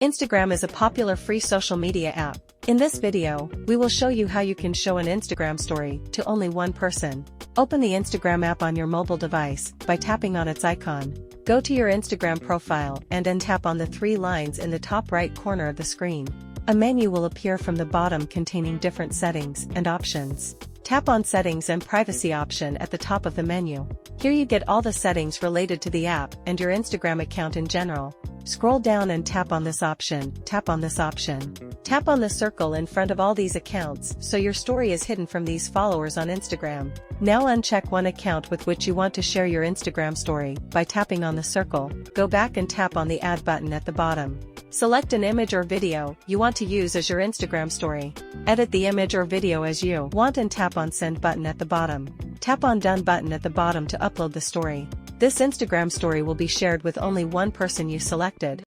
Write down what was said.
Instagram is a popular free social media app. In this video, we will show you how you can show an Instagram story to only one person. Open the Instagram app on your mobile device by tapping on its icon. Go to your Instagram profile and then tap on the three lines in the top right corner of the screen. A menu will appear from the bottom containing different settings and options. Tap on Settings and Privacy option at the top of the menu. Here you get all the settings related to the app and your Instagram account in general. Scroll down and tap on this option. Tap on the circle in front of all these accounts so your story is hidden from these followers on Instagram. Now uncheck one account with which you want to share your Instagram story by tapping on the circle. Go back and tap on the Add button at the bottom. Select an image or video you want to use as your Instagram story. Edit the image or video as you want and tap on Send button at the bottom. Tap on Done button at the bottom to upload the story. This Instagram story will be shared with only one person you selected.